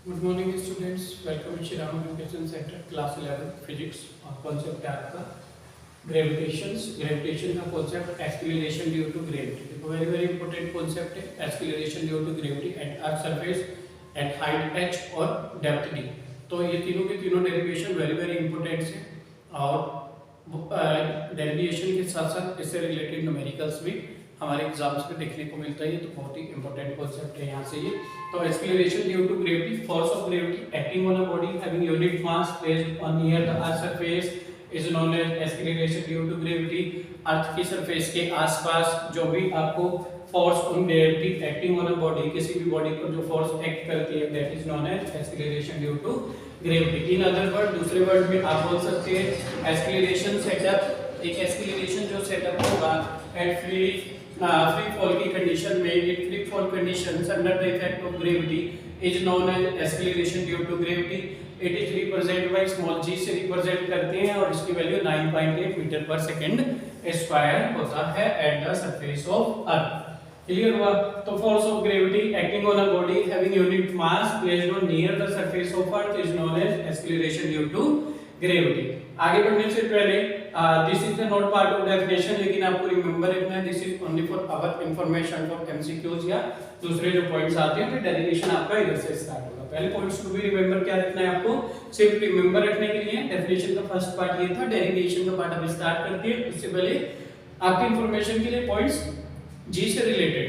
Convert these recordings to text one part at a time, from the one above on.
Good morning students, welcome to Shriram education centre class 11 physics. और concept है आपका gravitation का concept acceleration due to gravity. Very very important concept है acceleration due to gravity at earth surface at height h और depth d। तो ये तीनों के तीनों डेरिवेशन वेरी वेरी इंपॉर्टेंट है और डेरिवेशन के साथ साथ इससे रिलेटेड न्यूमेरिकल्स भी हमारे एग्जाम्स में देखने को मिलता है। ये तो बहुत ही इंपॉर्टेंट कॉन्सेप्ट है यहाँ से ये। तो acceleration due to gravity, force of gravity acting on a body having unit mass placed on near the earth surface is known as acceleration due to gravity. Earth की सरफेस के आसपास जो भी आपको force on gravity acting on a body, किसी भी body पर जो फोर्स एक्ट करती है, that is known as acceleration due to gravity. In other word, दूसरे वर्ड में आप बोल सकते हैं एक्सीलरेशन सेटअप। एक एक्सीलरेशन जो सेटअप होगा एट फ्री फॉल की कंडीशन में, in free fall conditions under the effect of gravity is known as acceleration due to gravity. It is represent by small g से रिप्रेजेंट करते हैं और इसकी वैल्यू 9.8 मीटर पर सेकंड स्क्वायर होता है at the surface of earth. Clear हुआ? तो force of gravity acting on a body having unit mass placed on near the surface of earth is known as acceleration due to gravity. आगे बढ़ने से पहले this is the not part of definition, लेकिन आपको remember रखना है this is only for our information for MCQs या दूसरे जो पॉइंट्स आते हैं, तो डेरिवेशन आपका इधर से स्टार्ट होगा। पहले पॉइंट्स को भी रिमेंबर क्या रखना है आपको, सिर्फ रिमेंबर रखने के लिए। डेफिनेशन का फर्स्ट पार्ट ये था, डेरिवेशन का पार्ट अब स्टार्ट करते हैं। उससे पहले आपकी इंफॉर्मेशन के लिए पॉइंट्स जी से related.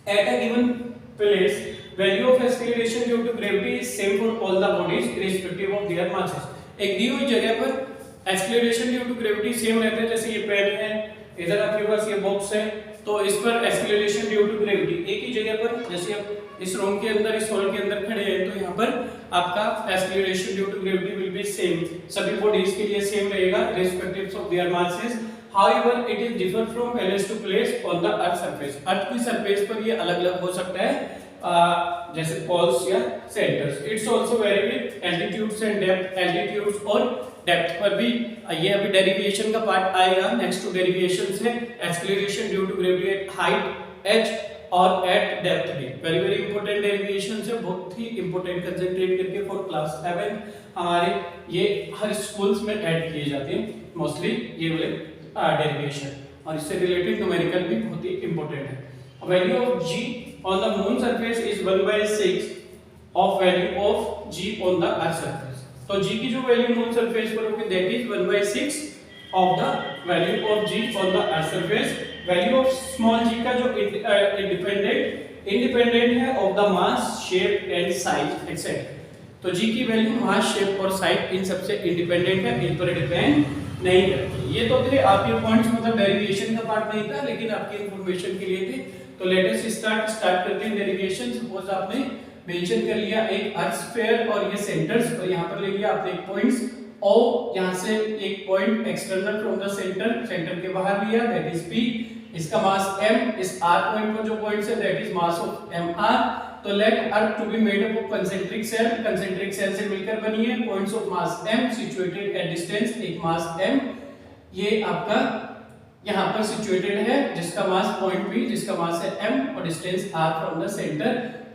At a given place value of acceleration due to gravity is same for all the bodies irrespective of their masses. एक दी हुई जगह पर acceleration due to gravity same रहता है। जैसे ये पेन है, इधर आपके पास ये बॉक्स है, तो इस पर एक्सीलरेशन ड्यू टू ग्रेविटी एक ही जगह पर, जैसे आप इस रूम के अंदर, इस हॉल के अंदर खड़े हैं, तो यहाँ पर आपका acceleration due to gravity will be same. सभी बॉडीज के लिए सेम रहेगा respective of their masses. However, it is differ from place to place on the earth surface. अर्थ की सरफेस पर ये अलग-अलग हो सकता है, जैसे पोल्स या centres. It's also vary with altitudes and depth, altitudes और डेप्थ पर भी। ये अभी डेरिवेशन का पार्ट आएगा। नेक्स्ट टू डेरिवेशन से acceleration due to gravity at height h और at depth d। Very very important derivation है, बहुत ही इंपॉर्टेंट, कंसंट्रेट करके फॉर क्लास 7 हमारे ये हर स्कूल्स में ऐड किए जाते हैं मोस्टली ये वाले डेरिवेशन, और इससे रिलेटेड न्यूमेरिकल भी बहुत ही इंपॉर्टेंट है। Value of g on the moon surface is 1/6 of value of g on the earth surface. तो g की जो वैल्यू मून सरफेस पर होगी that is 1/6 of the value of g on the earth surface. Value of small g का जो independent है of the mass, shape and size etcetera. तो g की वैल्यू मास, शेप और साइज इन सबसे independent है, इन पर डिपेंड नहीं करती। ये तो थे आपके पॉइंट्स, मतलब डेरिवेशन का पार्ट नहीं था, लेकिन आपकी इंफॉर्मेशन के लिए थे। तो लेट अस स्टार्ट करते हैं डेरिवेशन। सपोज आपने मेंशन कर लिया एक अर्थ स्फीयर और ये सेंटर्स, और यहाँ पर ले लिया आपने एक पॉइंट्स O, यहाँ से एक point external from the centre, centre के बाहर लिया दैट इज P, इसका मास m, इस R पॉइंट पर जो पॉइंट्स है that is mass of mr। तो let earth to be made up of concentric shell, concentric shell से मिलकर बनी है। Points of mass m situated at distance, एक मास m ये आपका यहाँ पर सिचुएटेड है, जिसका मास पॉइंट p, जिसका मास है m और distance r from the centre.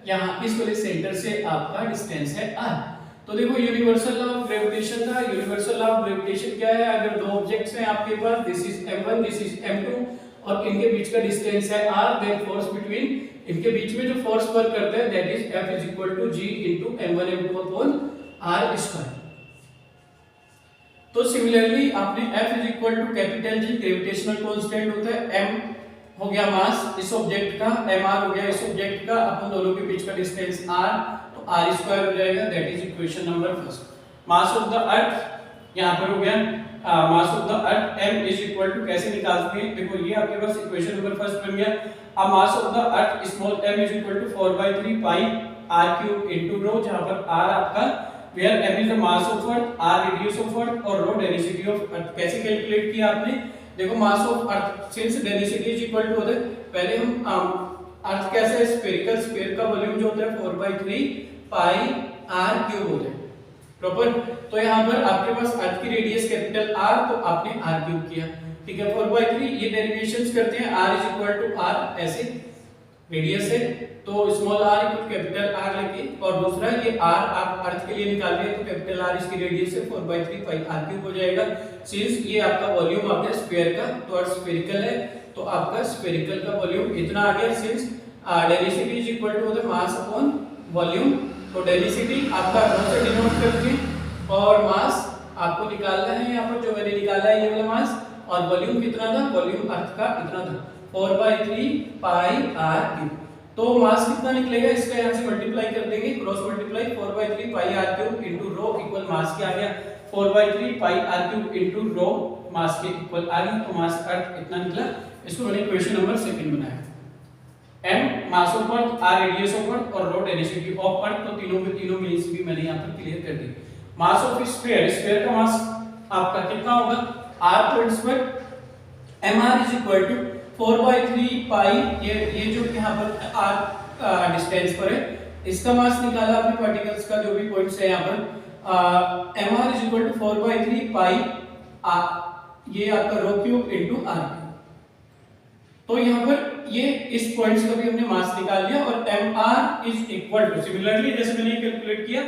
यहाँ इस वाले सेंटर से आपका डिस्टेंस है r। तो देखो यूनिवर्सल लॉ ऑफ ग्रेविटेशन था। यूनिवर्सल लॉ ऑफ ग्रेविटेशन क्या है, अगर दो ऑब्जेक्ट्स हैं आपके पास, this is m1, this is m2, और इनके बीच का डिस्टेंस है r, देन फोर्स बिटवीन, इनके बीच में जो फोर्स वर्क करता है that is F is equal to G into m1 m2 upon r square. तो सिमिलरली आपने F is equal to capital G gravitational constant होता है, m हो गया मास इस ऑब्जेक्ट का, mr हो गया इस ऑब्जेक्ट का, अपन दोनों के बीच का डिस्टेंस r, तो r स्क्वायर हो जाएगा, that is equation number first. Mass of the earth यहाँ पर हो गया, mass of the earth m is equal to, कैसे निकालते हैं, देखो ये आपके पास इक्वेशन नंबर फर्स्ट बन गया। अब mass of the earth small m is equal to 4/3 pi r cube into rho, जहां पर r आपका where m is the mass of earth, r radius of earth और रो डेंसिटी ऑफ अर्थ। कैसे calculate किया आपने, देखो mass of earth since density is equal to होता है, पहले हम अर्थ कैसे है, स्फेरिकल, स्फीयर का वॉल्यूम जो होता है 4/3 पाई r क्यूब होता है प्रॉपर। तो यहाँ पर आपके पास अर्थ की रेडियस कैपिटल R, तो आपने r क्यूब किया, ठीक है। 4/3 ये डेरिवेशंस करते हैं, r is equal to r ऐसे रेडियस है, तो small R equal capital R लेके, और दूसरा ये आर आप अर्थ के लिए निकाल रहे हैं तो कैपिटल आर इसकी रेडियस है 4/3 पाई आर क्यूब हो जाएगा। सिंस ये आपका वॉल्यूम आ गया स्फीयर का, तो अर्थ स्फेरिकल है, तो आपका स्फेरिकल का वॉल्यूम इतना आ गया। Since density is equal to the mass upon volume, तो डेंसिटी आपका rho से डिनोट करके और मास आपको निकालना है यहाँ पर, जो मैंने निकाला है ये वाला मास, और वॉल्यूम कितना था, वॉल्यूम अर्थ का इतना था 4/3 पाई आर क्यूब। तो मास कितना निकलेगा, इसका यहाँ से मल्टीप्लाई कर देंगे, cross multiply 4/3 pi R cube into rho equal mass क्या आ गया 4/3 pi R cube into rho mass के इक्वल आ गया, तो मास अर्थ इतना निकला। इसको मैंने क्वेश्चन नंबर 2 बनाया। m mass of earth, r radius of earth और रो डेंसिटी ऑफ अर्थ, तो तीनों के तीनों मीन्स भी मैंने यहाँ पर क्लियर कर दी। मास ऑफ स्फीयर, स्फीयर का मास आपका कितना होगा r² mr is equal to 4/3 pi, ये जो यहाँ पर r डिस्टेंस पर है, इसका मास निकाला आपने पार्टिकल्स का जो भी पॉइंट्स है यहाँ पर, mr is equal to 4/3 pi ये आपका रो क्यूब इनटू r। तो यहाँ पर ये इस पॉइंट्स का भी हमने मास निकाल लिया, और mr is equal to, similarly जैसे मैंने कैलकुलेट किया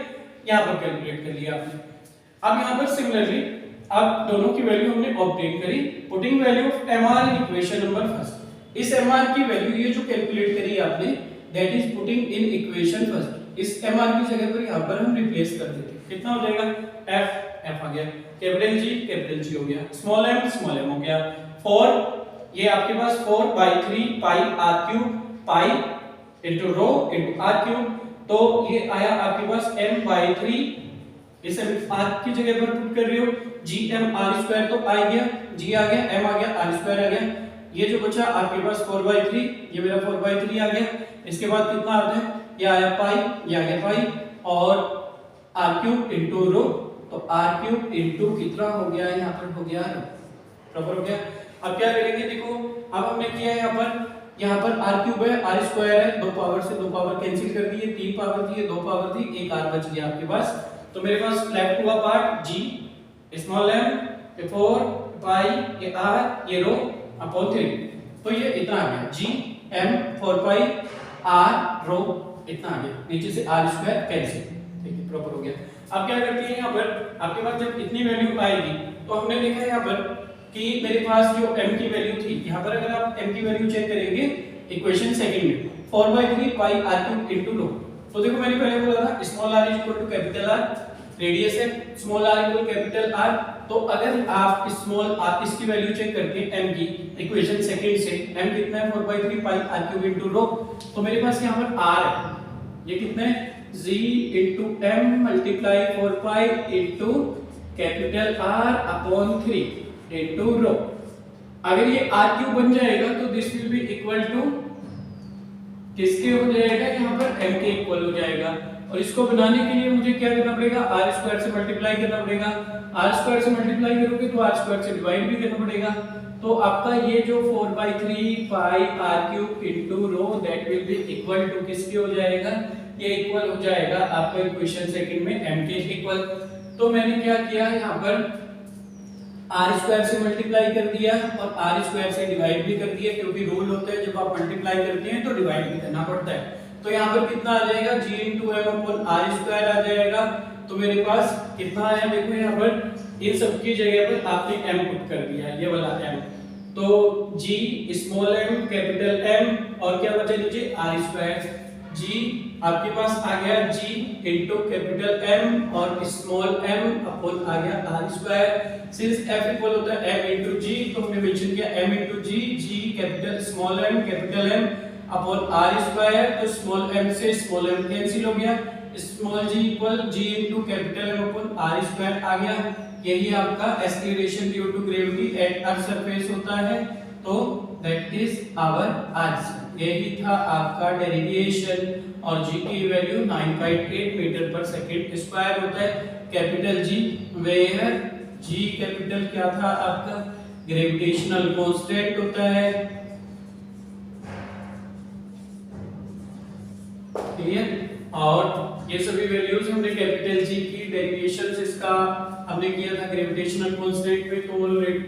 यहाँ पर कैलकुलेट कर लिया आपने। अब यहाँ पर सिमिलरली अब दोनों की वैल्यू हमने ऑब्टेन करी, putting value of mr in equation number first. इस mr की वैल्यू ये जो कैलकुलेट करी आपने, that is putting in equation first. इस mr की जगह पर यहाँ पर हम रिप्लेस कर देते, कितना हो जाएगा f आ गया, कैपिटल G हो गया, स्मॉल m हो गया, 4 ये आपके पास 4/3 पाई r क्यूब, पाई इनटू रो इनटू r क्यूब, तो ये आया आपके पास m/3, इसे r की जगह पर पुट कर रहे हो, gmr² तो आ गया, g आ गया, m आ गया, r² आ गया, ये जो बचा आपके पास 4/3, ये मेरा 4/3 आ गया। इसके बाद कितना आता है, ये आया पाई, ये आ गया पाई, और r क्यूब इनटू रो, तो r क्यूब इनटू कितना हो गया, यहाँ पर हो गया प्रॉपर हो गया। अब क्या करेंगे, देखो अब हमने किया है यहाँ पर r क्यूब है, r² है, दो पावर से दो पावर कैंसिल कर दी, 3 पावर थी, ये 2 पावर थी, एक r बच गया आपके पास। तो मेरे पास लेफ्ट हुआ पार्ट g स्मॉल m, ये 4 पाई, ये r, ये रो अपॉन 3, तो ये इतना आ गया g m 4 पाई r रो इतना आ गया, नीचे से r² कैंसिल, ठीक है प्रॉपर हो गया। अब क्या करते हैं यहाँ पर, आपके पास जब इतनी वैल्यू आएगी तो हमने देखा यहाँ पर कि मेरे पास जो m की वैल्यू थी, यहाँ पर अगर आप m की वैल्यू चेक करेंगे इक्वेशन सेकंड में 4/3 pi r cube into rho, तो देखो मैंने पहले बोला था small r is equal to capital R, radius है small r equal capital R, तो अगर आप स्मॉल r इसकी वैल्यू चेक करके m की इक्वेशन सेकंड से, m कितना है 4/3 pi r cube into rho, तो मेरे पास यहाँ पर r है, ये कितना है g into m multiply 4 pi into capital R upon 3 into rho. अगर ये r क्यूब बन जाएगा तो this will be equal to किसके हो जाएगा, यहाँ पर m के इक्वल हो जाएगा, और इसको बनाने के लिए मुझे क्या करना पड़ेगा, r² से मल्टीप्लाई करना पड़ेगा, r² से मल्टीप्लाई करोगे तो r² से डिवाइड भी करना पड़ेगा, तो आपका ये जो 4/3 pi r cube into rho that will be equal to किसके हो जाएगा, ये इक्वल हो जाएगा आपका इक्वेशन सेकंड में m के इक्वल। तो मैंने क्या किया यहाँ पर r² से मल्टीप्लाई कर दिया और r² से डिवाइड भी कर दिया, क्योंकि रूल होता है जब आप मल्टीप्लाई करते हैं तो डिवाइड भी करना पड़ता है। तो यहाँ पर कितना आ जाएगा g into m upon r² आ जाएगा, तो मेरे पास कितना आया, देखो यहाँ पर इन सब की जगह पर आपने m पुट कर दिया, ये वाला m, तो g small m capital M और क्या बचा नीचे r², g आपके पास आ गया g इनटू कैपिटल M और स्मॉल m अपॉन आ गया r²। सिंस f इक्वल होता है m इनटू g, तो हमने मेंशन किया m इनटू g, g capital small m capital M upon r², तो स्मॉल m से स्मॉल m कैंसिल हो गया, small g equal g into capital M upon r² आ गया। यही आपका acceleration due to gravity at earth surface होता है, तो दैट इज आवर आंसर। यही था आपका डेरिवेशन, और g की वैल्यू 9.8 मीटर पर सेकंड स्क्वायर होता है, capital G, where g capital क्या था आपका ग्रेविटेशनल कांस्टेंट होता है, क्लियर। और ये सभी वैल्यूज हमने कैपिटल G की डेरिवेशंस इसका हमने किया था ग्रेविटेशनल कांस्टेंट में, तो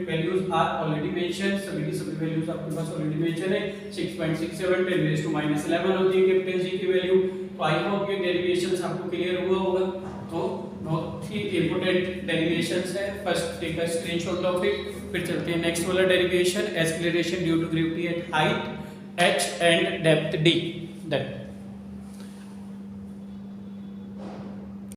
वैल्यूज आर ऑलरेडी मेंशन, सभी की सभी वैल्यूज आपके पास ऑलरेडी मेंशन है। 6.67 10⁻11 होती है कैपिटल जी की वैल्यू। तो आई होप ये डेरिवेशंस आपको क्लियर हुआ होगा। तो बहुत ही इंपॉर्टेंट डेरिवेशंस है, first take a screenshot of it. फिर चलते हैं नेक्स्ट वाला derivation, acceleration due to gravity at height h and depth d। That